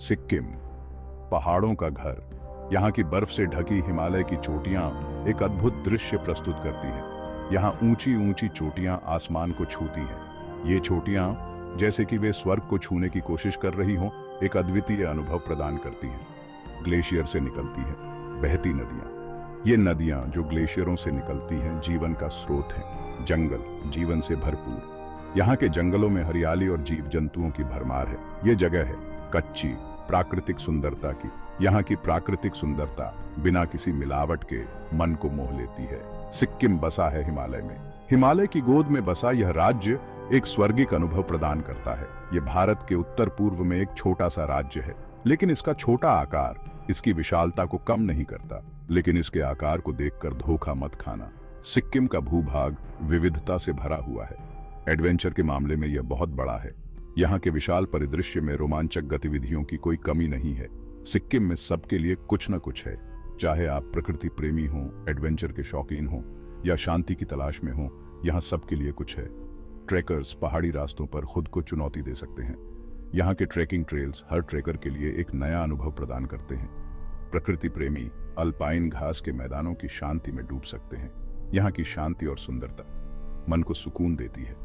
सिक्किम, पहाड़ों का घर। यहाँ की बर्फ से ढकी हिमालय की चोटियां एक अद्भुत दृश्य प्रस्तुत करती हैं। यहाँ ऊंची ऊंची चोटियां आसमान को छूती हैं। ये चोटियां जैसे कि वे स्वर्ग को छूने की कोशिश कर रही हों, एक अद्वितीय अनुभव प्रदान करती हैं। ग्लेशियर से निकलती हैं बहती नदियां। ये नदियां जो ग्लेशियरों से निकलती हैं जीवन का स्रोत हैं। जंगल जीवन से भरपूर। यहाँ के जंगलों में हरियाली और जीव जंतुओं की भरमार है। ये जगह है कच्ची प्राकृतिक सुंदरता की। यहाँ की प्राकृतिक सुंदरता बिना किसी मिलावट के मन को मोह लेती है। सिक्किम बसा है हिमालय में। हिमालय की गोद में बसा यह राज्य एक स्वर्गिक अनुभव प्रदान करता है। ये भारत के उत्तर पूर्व में एक छोटा सा राज्य है, लेकिन इसका छोटा आकार इसकी विशालता को कम नहीं करता। लेकिन इसके आकार को देखकर धोखा मत खाना। सिक्किम का भूभाग विविधता से भरा हुआ है। एडवेंचर के मामले में यह बहुत बड़ा है। यहाँ के विशाल परिदृश्य में रोमांचक गतिविधियों की कोई कमी नहीं है। सिक्किम में सबके लिए कुछ न कुछ है। चाहे आप प्रकृति प्रेमी हों, एडवेंचर के शौकीन हों या शांति की तलाश में हों, यहाँ सबके लिए कुछ है। ट्रैकर्स पहाड़ी रास्तों पर खुद को चुनौती दे सकते हैं। यहाँ के ट्रैकिंग ट्रेल्स हर ट्रैकर के लिए एक नया अनुभव प्रदान करते हैं। प्रकृति प्रेमी अल्पाइन घास के मैदानों की शांति में डूब सकते हैं। यहाँ की शांति और सुंदरता मन को सुकून देती है।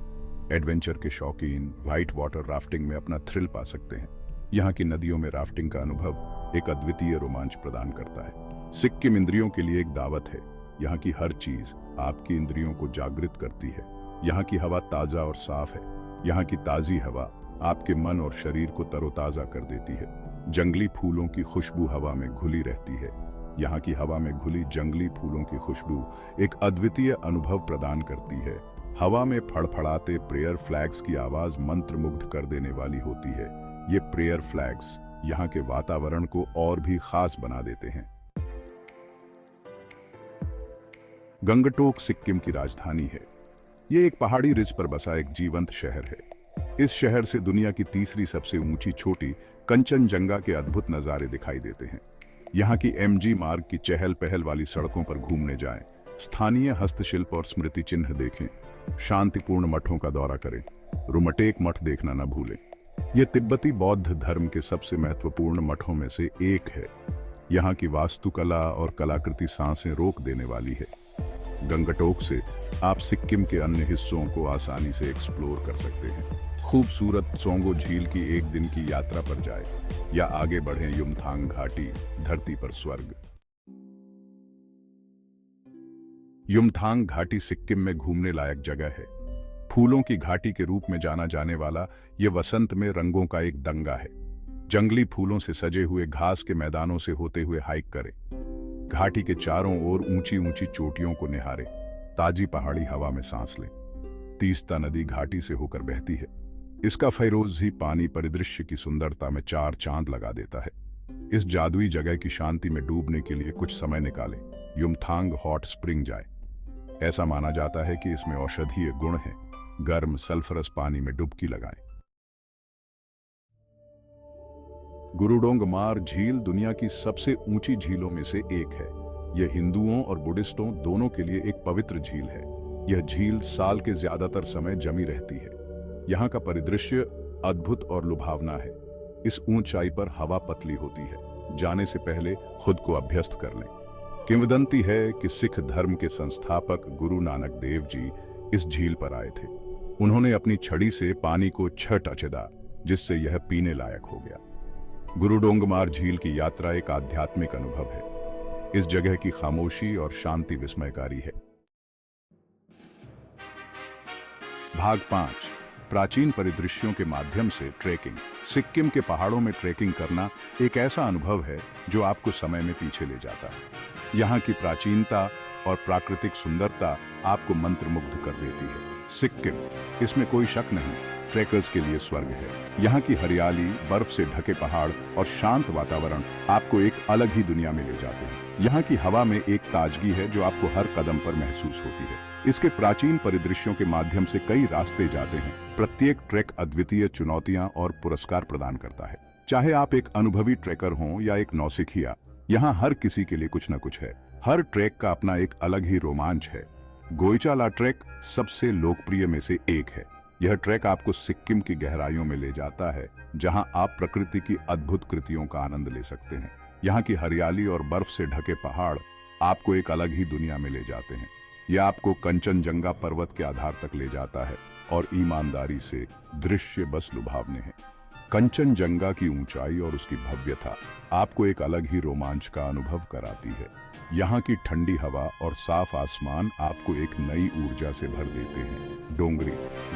एडवेंचर के शौकीन व्हाइट वाटर राफ्टिंग में अपना थ्रिल पा सकते हैं। यहाँ की नदियों में राफ्टिंग का अनुभव एक अद्वितीय रोमांच प्रदान करता है। सिक्किम इंद्रियों के लिए एक दावत है। यहाँ की हर चीज आपकी इंद्रियों को जागृत करती है। यहाँ की हवा ताजा और साफ है। यहाँ की ताजी हवा आपके मन और शरीर को तरोताजा कर देती है। जंगली फूलों की खुशबू हवा में घुली रहती है। यहाँ की हवा में घुली जंगली फूलों की खुशबू एक अद्वितीय अनुभव प्रदान करती है। हवा में फड़फड़ाते प्रेयर फ्लैग्स की आवाज मंत्रमुग्ध कर देने वाली होती है। ये प्रेयर फ्लैग्स यहाँ के वातावरण को और भी खास बना देते हैं। गंगटोक सिक्किम की राजधानी है। ये एक पहाड़ी रिज पर बसा एक जीवंत शहर है। इस शहर से दुनिया की तीसरी सबसे ऊंची चोटी कंचनजंगा के अद्भुत नजारे दिखाई देते हैं। यहाँ की एमजी मार्ग की चहल पहल वाली सड़कों पर घूमने जाएं, स्थानीय हस्तशिल्प और स्मृति चिन्ह देखें, शांतिपूर्ण मठों का दौरा करें। रुमटेक मठ देखना न भूलें। यह तिब्बती बौद्ध धर्म के सबसे महत्वपूर्ण मठों में से एक है। यहाँ की वास्तुकला और कलाकृति सांसें रोक देने वाली है। गंगटोक से आप सिक्किम के अन्य हिस्सों को आसानी से एक्सप्लोर कर सकते हैं। खूबसूरत सोंगो झील की एक दिन की यात्रा पर जाएं या आगे बढ़ें युमथांग घाटी, धरती पर स्वर्ग। युमथांग घाटी सिक्किम में घूमने लायक जगह है। फूलों की घाटी के रूप में जाना जाने वाला ये वसंत में रंगों का एक दंगा है। जंगली फूलों से सजे हुए घास के मैदानों से होते हुए हाइक करें। घाटी के चारों ओर ऊंची ऊंची चोटियों को निहारें। ताजी पहाड़ी हवा में सांस लें। तीस्ता नदी घाटी से होकर बहती है। इसका फिरोजी पानी परिदृश्य की सुंदरता में चार चांद लगा देता है। इस जादुई जगह की शांति में डूबने के लिए कुछ समय निकालें। युमथांग हॉट स्प्रिंग जाएं। ऐसा माना जाता है कि इसमें औषधीय गुण हैं। गर्म सल्फरस पानी में डुबकी लगाएं। गुरुडोंगमार झील दुनिया की सबसे ऊंची झीलों में से एक है। यह हिंदुओं और बुद्धिस्टों दोनों के लिए एक पवित्र झील है। यह झील साल के ज्यादातर समय जमी रहती है। यहाँ का परिदृश्य अद्भुत और लुभावना है। इस ऊंचाई पर हवा पतली होती है। जाने से पहले खुद को अभ्यस्त कर लें। किंवदंती है कि सिख धर्म के संस्थापक गुरु नानक देव जी इस झील पर आए थे। उन्होंने अपनी छड़ी से पानी को टचदा, जिससे यह पीने लायक हो गया। गुरुडोंगमार झील की यात्रा एक आध्यात्मिक अनुभव है। इस जगह की खामोशी और शांति विस्मयकारी है। भाग 5, प्राचीन परिदृश्यों के माध्यम से ट्रेकिंग। सिक्किम के पहाड़ों में ट्रेकिंग करना एक ऐसा अनुभव है जो आपको समय में पीछे ले जाता है। यहाँ की प्राचीनता और प्राकृतिक सुंदरता आपको मंत्रमुग्ध कर देती है। सिक्किम, इसमें कोई शक नहीं, ट्रेकर्स के लिए स्वर्ग है। यहाँ की हरियाली, बर्फ से ढके पहाड़ और शांत वातावरण आपको एक अलग ही दुनिया में ले जाते हैं। यहाँ की हवा में एक ताजगी है जो आपको हर कदम पर महसूस होती है। इसके प्राचीन परिदृश्यों के माध्यम से कई रास्ते जाते हैं। प्रत्येक ट्रैक अद्वितीय चुनौतियां और पुरस्कार प्रदान करता है। चाहे आप एक अनुभवी ट्रैकर हों या एक नौसिखिया, यहाँ हर किसी के लिए कुछ न कुछ है। हर ट्रैक का अपना एक अलग ही रोमांच है। गोइचाला ट्रैक सबसे लोकप्रिय में से एक है। यह ट्रैक आपको सिक्किम की गहराइयों में ले जाता है, जहां आप प्रकृति की अद्भुत कृतियों का आनंद ले सकते हैं। यहाँ की हरियाली और बर्फ से ढके पहाड़ आपको एक अलग ही दुनिया में ले जाते हैं। यह आपको कंचनजंगा पर्वत के आधार तक ले जाता है और ईमानदारी से दृश्य बस लुभावने हैं। कंचनजंगा की ऊंचाई और उसकी भव्यता आपको एक अलग ही रोमांच का अनुभव कराती है। यहाँ की ठंडी हवा और साफ आसमान आपको एक नई ऊर्जा से भर देते हैं। डोंगरी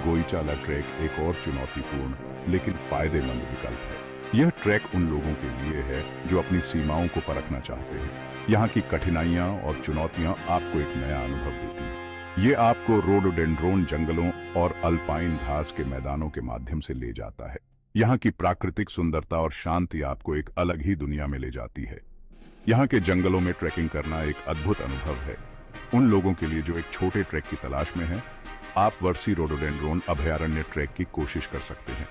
गोईचाला ट्रैक एक और चुनौतीपूर्ण लेकिन फायदेमंद विकल्प है। यह ट्रैक उन लोगों के लिए है जो अपनी सीमाओं को परखना चाहते हैं। यहाँ की कठिनाइयाँ और चुनौतियाँ आपको एक नया अनुभव देती हैं। ये आपको रोडोडेंड्रोन जंगलों और अल्पाइन घास के मैदानों के माध्यम से ले जाता है। यहाँ की प्राकृतिक सुंदरता और शांति आपको एक अलग ही दुनिया में ले जाती है। यहाँ के जंगलों में ट्रैकिंग करना एक अद्भुत अनुभव है। उन लोगों के लिए जो एक छोटे ट्रैक की तलाश में हैं, आप वर्सी रोडोडेंड्रोन अभयारण्य ट्रैक की कोशिश कर सकते हैं।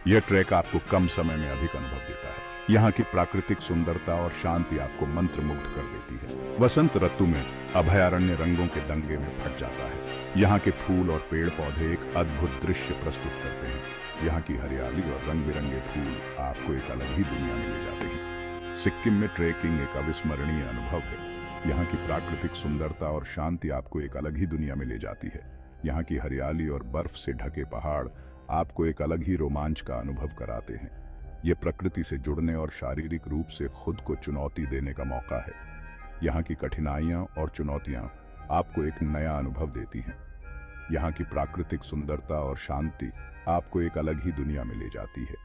यह ट्रैक आपको कम समय में अधिक अनुभव देता है। यहाँ की प्राकृतिक सुंदरता और शांति आपको मंत्रमुग्ध कर देती है। वसंत ऋतु में अभयारण्य रंगों के दंगे में फट जाता है। यहाँ के फूल और पेड़ पौधे एक अद्भुत दृश्य प्रस्तुत करते हैं। यहाँ की हरियाली और रंग बिरंगे फूल आपको एक अलग ही दुनिया में ले जाते हैं। सिक्किम में ट्रेकिंग एक अविस्मरणीय अनुभव है। यहाँ की प्राकृतिक सुंदरता और शांति आपको एक अलग ही दुनिया में ले जाती है। यहाँ की हरियाली और बर्फ से ढके पहाड़ आपको एक अलग ही रोमांच का अनुभव कराते हैं। ये प्रकृति से जुड़ने और शारीरिक रूप से खुद को चुनौती देने का मौका है। यहाँ की कठिनाइयाँ और चुनौतियाँ आपको एक नया अनुभव देती हैं। यहाँ की प्राकृतिक सुंदरता और शांति आपको एक अलग ही दुनिया में ले जाती है।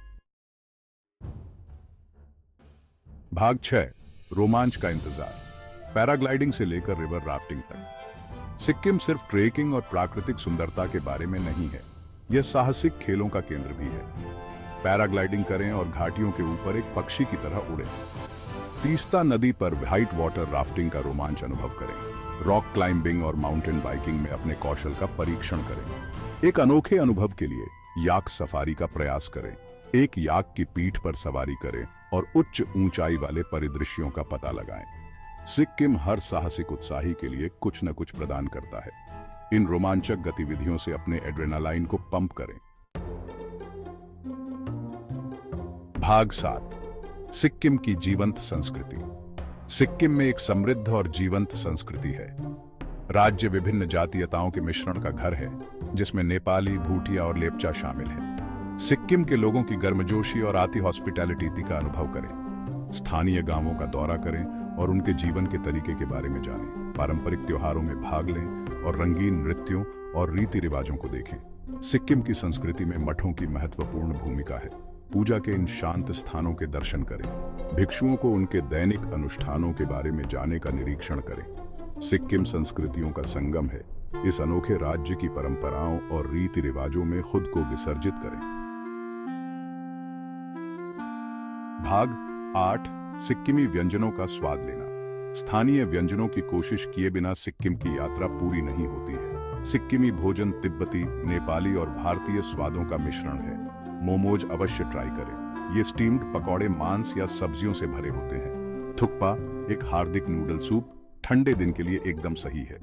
भाग 6 रोमांच का इंतजार। पैराग्लाइडिंग से लेकर रिवर राफ्टिंग तक सिक्किम सिर्फ ट्रेकिंग और प्राकृतिक सुंदरता के बारे में नहीं है, यह साहसिक खेलों का केंद्र भी है। पैराग्लाइडिंग करें और घाटियों के ऊपर एक पक्षी की तरह उड़ें। तीस्ता नदी पर व्हाइट वाटर राफ्टिंग का रोमांच अनुभव करें। रॉक क्लाइंबिंग और माउंटेन बाइकिंग में अपने कौशल का परीक्षण करें। एक अनोखे अनुभव के लिए याक सफारी का प्रयास करें। एक याक की पीठ पर सवारी करें और उच्च ऊंचाई वाले परिदृश्यों का पता लगाएं। सिक्किम हर साहसिक उत्साही के लिए कुछ न कुछ प्रदान करता है। इन रोमांचक गतिविधियों से अपने एड्रेनालाइन को पंप करें। भाग 7 सिक्किम की जीवंत संस्कृति। सिक्किम में एक समृद्ध और जीवंत संस्कृति है। राज्य विभिन्न जातीयताओं के मिश्रण का घर है, जिसमें नेपाली, भूटिया और लेपचा शामिल हैं। सिक्किम के लोगों की गर्मजोशी और आती हॉस्पिटैलिटी का अनुभव करें। स्थानीय गांवों का दौरा करें और उनके जीवन के तरीके के बारे में जानें। पारंपरिक त्योहारों में भाग लें और रंगीन नृत्यों और रीति रिवाजों को देखें। सिक्किम की संस्कृति में मठों की महत्वपूर्ण भूमिका है। पूजा के इन शांत स्थानों के दर्शन करें। भिक्षुओं को उनके दैनिक अनुष्ठानों के बारे में जानने का निरीक्षण करें। सिक्किम संस्कृतियों का संगम है। इस अनोखे राज्य की परंपराओं और रीति रिवाजों में खुद को विसर्जित करें। भाग 8 सिक्किमी व्यंजनों का स्वाद लेना। स्थानीय व्यंजनों की कोशिश किए बिना सिक्किम की यात्रा पूरी नहीं होती है। सिक्किमी भोजन तिब्बती, नेपाली और भारतीय स्वादों का मिश्रण है। मोमोज अवश्य ट्राई करें। ये स्टीम्ड पकौड़े मांस या सब्जियों से भरे होते हैं। थुक्पा एक हार्दिक नूडल सूप ठंडे दिन के लिए एकदम सही है।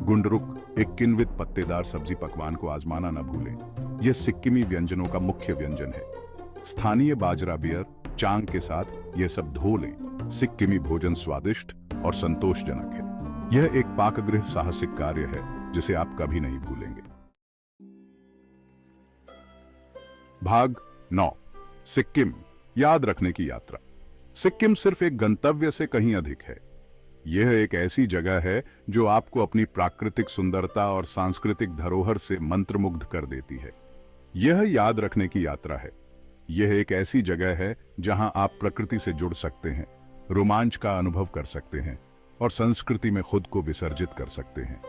गुंडरुक एक किन्वित पत्तेदार सब्जी पकवान को आजमाना न भूलें। यह सिक्किमी व्यंजनों का मुख्य व्यंजन है। स्थानीय बाजरा बियर चांग के साथ यह सब धो लें। सिक्किमी भोजन स्वादिष्ट और संतोषजनक है। यह एक पाकगृह साहसिक कार्य है जिसे आप कभी नहीं भूलेंगे। भाग 9 सिक्किम याद रखने की यात्रा। सिक्किम सिर्फ एक गंतव्य से कहीं अधिक है। यह एक ऐसी जगह है जो आपको अपनी प्राकृतिक सुंदरता और सांस्कृतिक धरोहर से मंत्रमुग्ध कर देती है। यह याद रखने की यात्रा है। यह एक ऐसी जगह है जहां आप प्रकृति से जुड़ सकते हैं, रोमांच का अनुभव कर सकते हैं और संस्कृति में खुद को विसर्जित कर सकते हैं।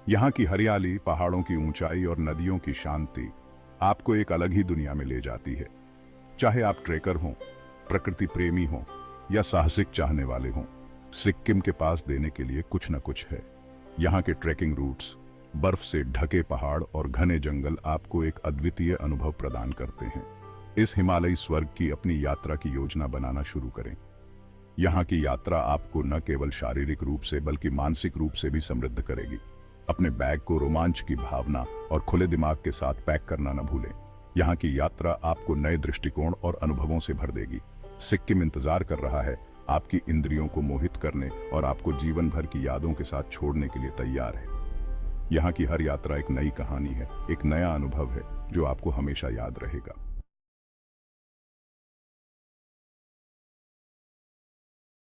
यहाँ की हरियाली, पहाड़ों की ऊंचाई और नदियों की शांति आपको एक अलग ही दुनिया में ले जाती है। चाहे आप ट्रेकर हों, प्रकृति प्रेमी हों या साहसिक चाहने वाले हों, सिक्किम के पास देने के लिए कुछ न कुछ है। यहाँ के ट्रैकिंग रूट्स, बर्फ से ढके पहाड़ और घने जंगल आपको एक अद्वितीय अनुभव प्रदान करते हैं। इस हिमालयी स्वर्ग की अपनी यात्रा की योजना बनाना शुरू करें। यहाँ की यात्रा आपको न केवल शारीरिक रूप से बल्कि मानसिक रूप से भी समृद्ध करेगी। अपने बैग को रोमांच की भावना और खुले दिमाग के साथ पैक करना न भूलें। यहाँ की यात्रा आपको नए दृष्टिकोण और अनुभवों से भर देगी। सिक्किम इंतजार कर रहा है, आपकी इंद्रियों को मोहित करने और आपको जीवन भर की यादों के साथ छोड़ने के लिए तैयार है। यहाँ की हर यात्रा एक नई कहानी है, एक नया अनुभव है जो आपको हमेशा याद रहेगा।